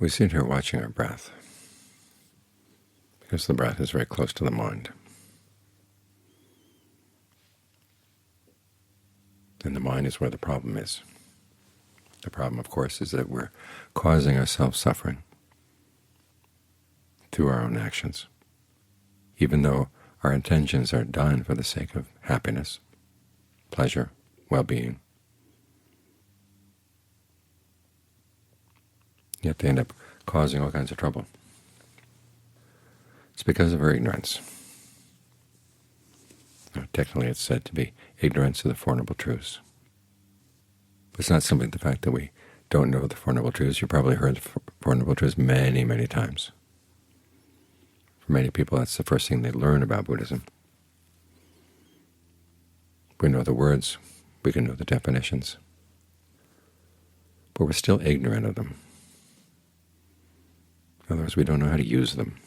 We sit here watching our breath because the breath is very close to the mind. And the mind is where the problem is. The problem, of course, is that we're causing ourselves suffering through our own actions, even though our intentions are done for the sake of happiness, pleasure, well-being. Yet they end up causing all kinds of trouble. It's because of our ignorance. Now, technically it's said to be ignorance of the Four Noble Truths. But it's not simply the fact that we don't know the Four Noble Truths. You've probably heard the Four Noble Truths many, many times. For many people, that's the first thing they learn about Buddhism. We know the words, we can know the definitions, but we're still ignorant of them. In other words, we don't know how to use them.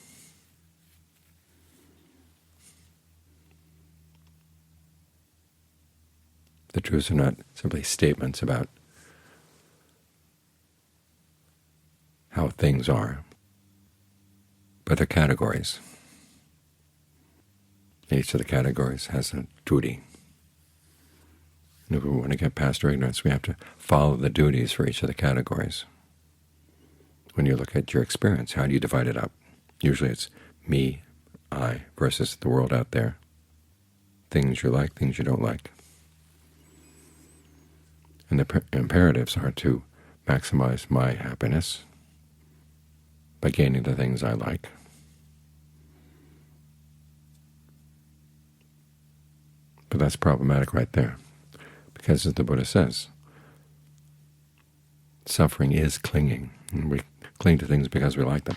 The truths are not simply statements about how things are, but they're categories. Each of the categories has a duty. And if we want to get past our ignorance, we have to follow the duties for each of the categories. When you look at your experience, how do you divide it up? Usually it's me, I, versus the world out there. Things you like, things you don't like. And the imperatives are to maximize my happiness by gaining the things I like. But that's problematic right there, because as the Buddha says, suffering is clinging, and we cling to things because we like them.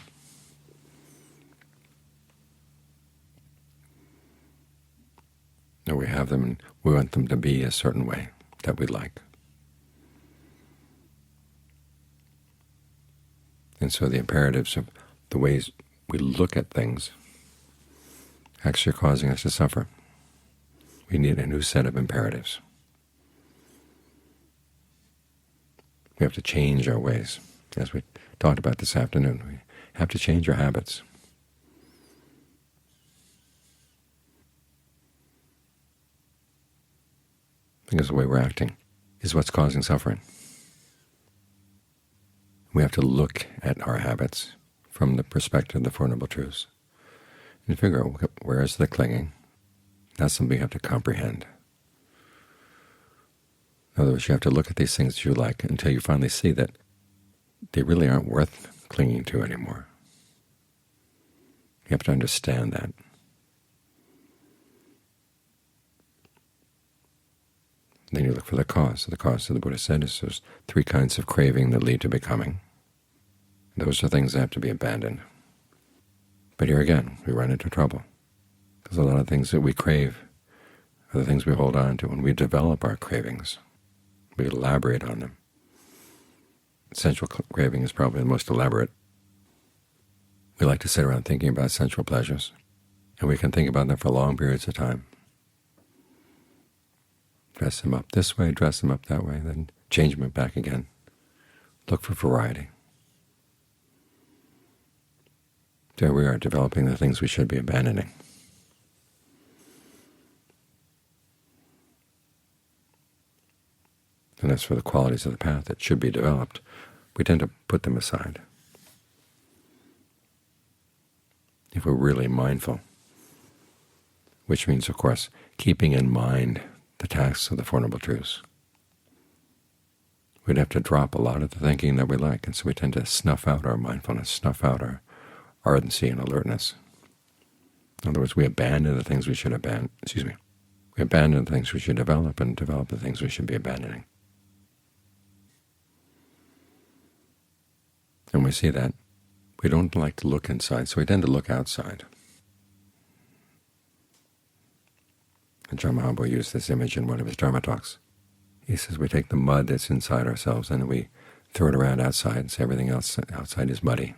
Or we have them and we want them to be a certain way that we like. And so the imperatives of the ways we look at things actually are causing us to suffer. We need a new set of imperatives. We have to change our ways. As we talked about this afternoon, we have to change our habits. Because the way we're acting is what's causing suffering. We have to look at our habits from the perspective of the Four Noble Truths and figure out where is the clinging. That's something we have to comprehend. In other words, you have to look at these things that you like until you finally see that they really aren't worth clinging to anymore. You have to understand that. Then you look for the cause. The cause, the Buddha said, is there's three kinds of craving that lead to becoming. Those are things that have to be abandoned. But here again, we run into trouble, because a lot of things that we crave are the things we hold on to. When we develop our cravings, we elaborate on them. Sensual craving is probably the most elaborate. We like to sit around thinking about sensual pleasures, and we can think about them for long periods of time. Dress them up this way, dress them up that way, then change them back again. Look for variety. There we are, developing the things we should be abandoning. And as for the qualities of the path that should be developed, we tend to put them aside. If we're really mindful, which means, of course, keeping in mind the tasks of the Four Noble Truths, we'd have to drop a lot of the thinking that we like, and so we tend to snuff out our mindfulness, snuff out our ardency and alertness. In other words, we abandon the things we should abandon. We abandon the things we should develop, and develop the things we should be abandoning. And we see that we don't like to look inside, so we tend to look outside. And Ajahn Mahabharata used this image in one of his Dharma talks. He says we take the mud that's inside ourselves and we throw it around outside and say everything else outside is muddy.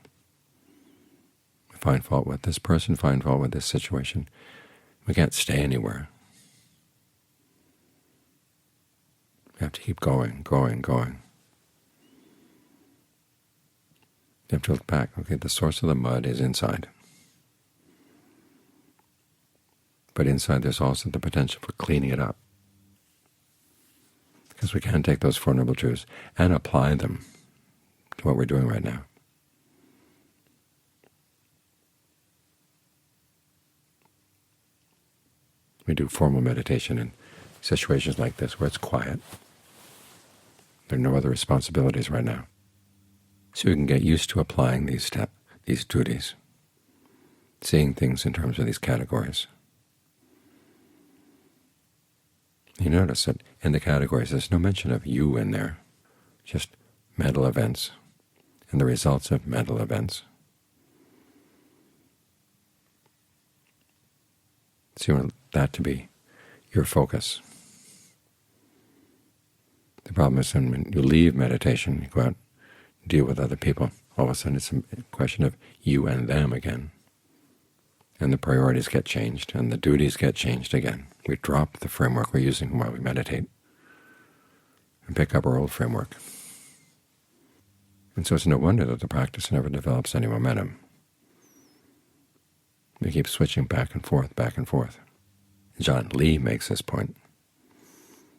We find fault with this person, find fault with this situation. We can't stay anywhere. We have to keep going, going, going. You have to look back. Okay, the source of the mud is inside. But inside there's also the potential for cleaning it up. Because we can take those Four Noble Truths and apply them to what we're doing right now. We do formal meditation in situations like this where it's quiet. There are no other responsibilities right now. So we can get used to applying these duties, seeing things in terms of these categories. You notice that in the categories there's no mention of you in there, just mental events and the results of mental events. So you want that to be your focus. The problem is when you leave meditation, you go out and deal with other people, all of a sudden it's a question of you and them again. And the priorities get changed, and the duties get changed again. We drop the framework we're using while we meditate and pick up our old framework. And so it's no wonder that the practice never develops any momentum. We keep switching back and forth, back and forth. John Lee makes this point.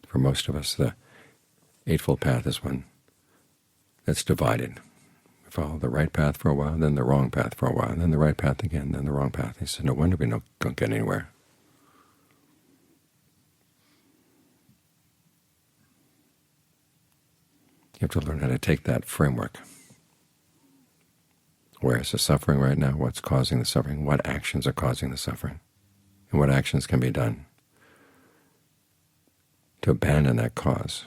For most of us, the Eightfold Path is one that's divided. We follow the right path for a while, then the wrong path for a while, then the right path again, then the wrong path. He said, no wonder we don't get anywhere. You have to learn how to take that framework. Where is the suffering right now? What's causing the suffering? What actions are causing the suffering? And what actions can be done to abandon that cause?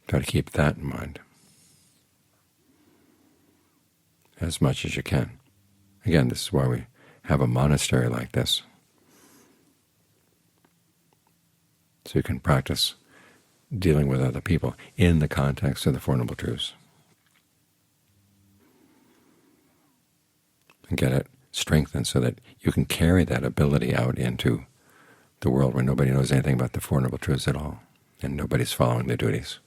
Try to keep that in mind as much as you can. Again, this is why we have a monastery like this, so you can practice dealing with other people in the context of the Four Noble Truths, and get it strengthened so that you can carry that ability out into the world where nobody knows anything about the Four Noble Truths at all, and nobody's following the duties.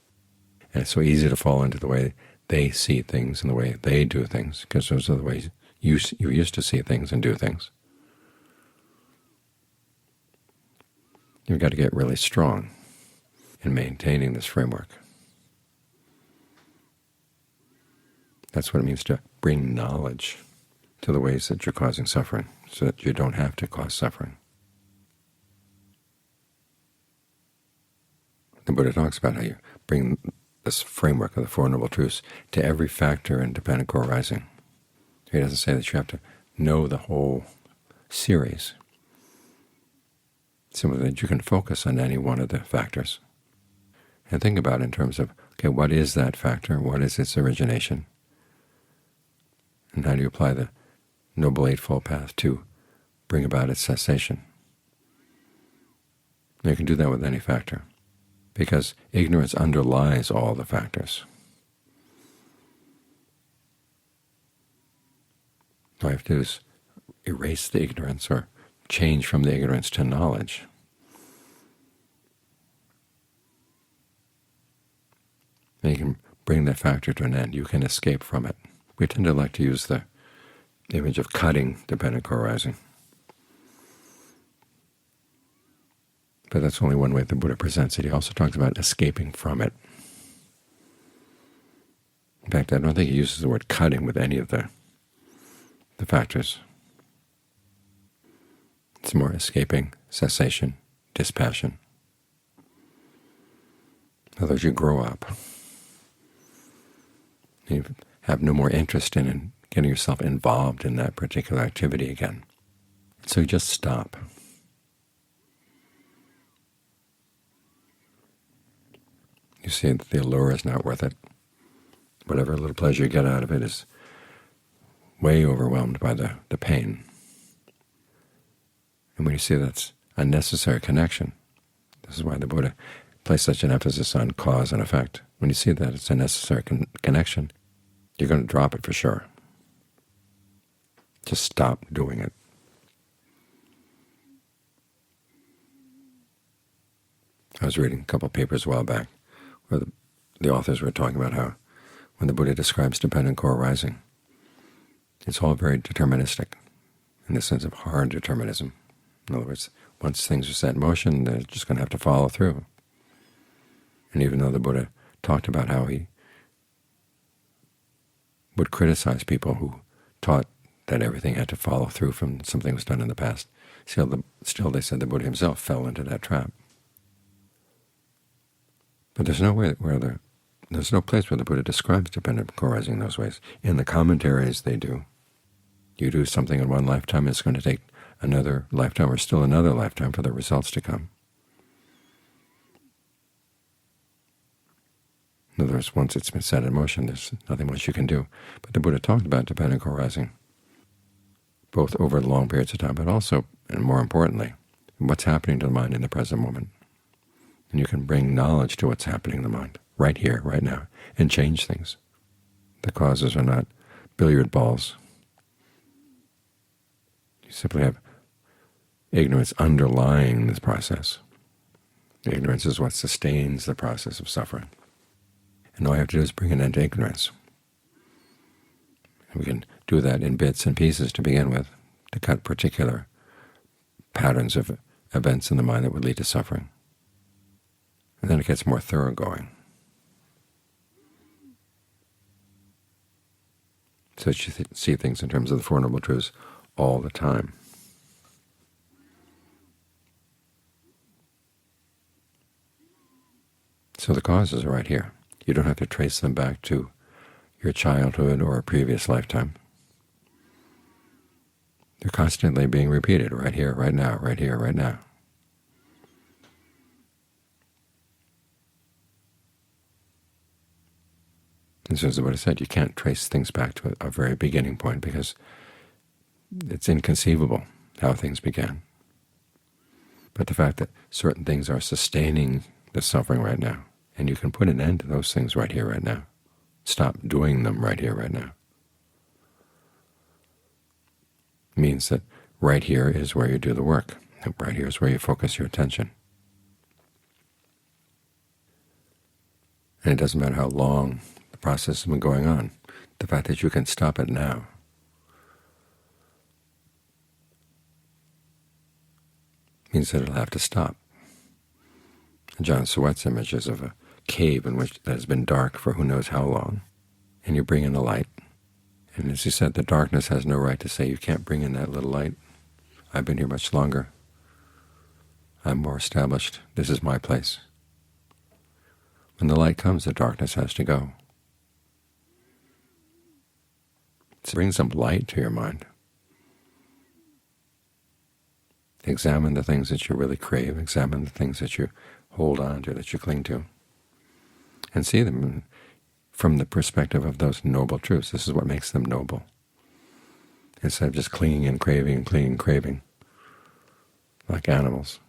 And it's so easy to fall into the way they see things and the way they do things, because those are the ways you used to see things and do things. You've got to get really strong in maintaining this framework. That's what it means to bring knowledge to the ways that you're causing suffering, so that you don't have to cause suffering. The Buddha talks about how you bring this framework of the Four Noble Truths to every factor in dependent co-arising. He doesn't say that you have to know the whole series, simply that you can focus on any one of the factors and think about it in terms of, okay, what is that factor? What is its origination? And how do you apply the Noble Eightfold Path to bring about its cessation? And you can do that with any factor, because ignorance underlies all the factors. All you have to do is erase the ignorance, or change from the ignorance to knowledge. And you can bring that factor to an end. You can escape from it. We tend to like to use the image of cutting dependent co-arising. But that's only one way the Buddha presents it. He also talks about escaping from it. In fact, I don't think he uses the word cutting with any of the factors. It's more escaping, cessation, dispassion. In other words, you grow up. You have no more interest in getting yourself involved in that particular activity again. So you just stop. You see that the allure is not worth it. Whatever little pleasure you get out of it is way overwhelmed by the pain. And when you see that's a necessary connection, this is why the Buddha placed such an emphasis on cause and effect. When you see that it's a necessary connection, you're going to drop it for sure. Just stop doing it. I was reading a couple of papers a while back where the authors were talking about how when the Buddha describes dependent co-arising, it's all very deterministic, in the sense of hard determinism. In other words, once things are set in motion, they're just going to have to follow through. And even though the Buddha talked about how he would criticize people who taught that everything had to follow through from something that was done in the past, still they said the Buddha himself fell into that trap. But there's no place where the Buddha describes dependent co-arising in those ways. In the commentaries they do. You do something in one lifetime, it's going to take another lifetime or still another lifetime for the results to come. In other words, once it's been set in motion, there's nothing much you can do. But the Buddha talked about dependent co-arising, both over long periods of time, but also, and more importantly, what's happening to the mind in the present moment. And you can bring knowledge to what's happening in the mind, right here, right now, and change things. The causes are not billiard balls. You simply have ignorance underlying this process. Ignorance is what sustains the process of suffering. And all you have to do is bring an end to ignorance. And we can do that in bits and pieces to begin with, to cut particular patterns of events in the mind that would lead to suffering. And then it gets more thoroughgoing. So that you see things in terms of the Four Noble Truths all the time. So the causes are right here. You don't have to trace them back to your childhood or a previous lifetime. They're constantly being repeated right here, right now, right here, right now. And so as the Buddha said, you can't trace things back to a very beginning point because it's inconceivable how things began. But the fact that certain things are sustaining the suffering right now, and you can put an end to those things right here, right now. Stop doing them right here, right now. It means that right here is where you do the work. Right here is where you focus your attention. And it doesn't matter how long the process has been going on. The fact that you can stop it now means that it'll have to stop. John Sweat's image is of a cave in which that has been dark for who knows how long, and you bring in a light. And as he said, the darkness has no right to say, you can't bring in that little light. I've been here much longer. I'm more established. This is my place. When the light comes, the darkness has to go. So bring some light to your mind. Examine the things that you really crave. Examine the things that you hold on to, that you cling to, and see them from the perspective of those noble truths. This is what makes them noble. Instead of just clinging and craving like animals.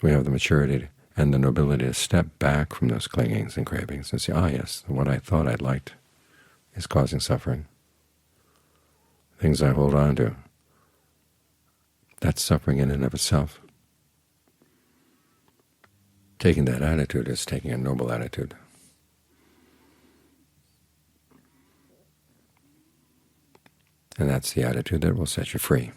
We have the maturity and the nobility to step back from those clingings and cravings and say, ah yes, what I thought I'd liked is causing suffering. Things I hold on to, that's suffering in and of itself. Taking that attitude is taking a noble attitude. And that's the attitude that will set you free.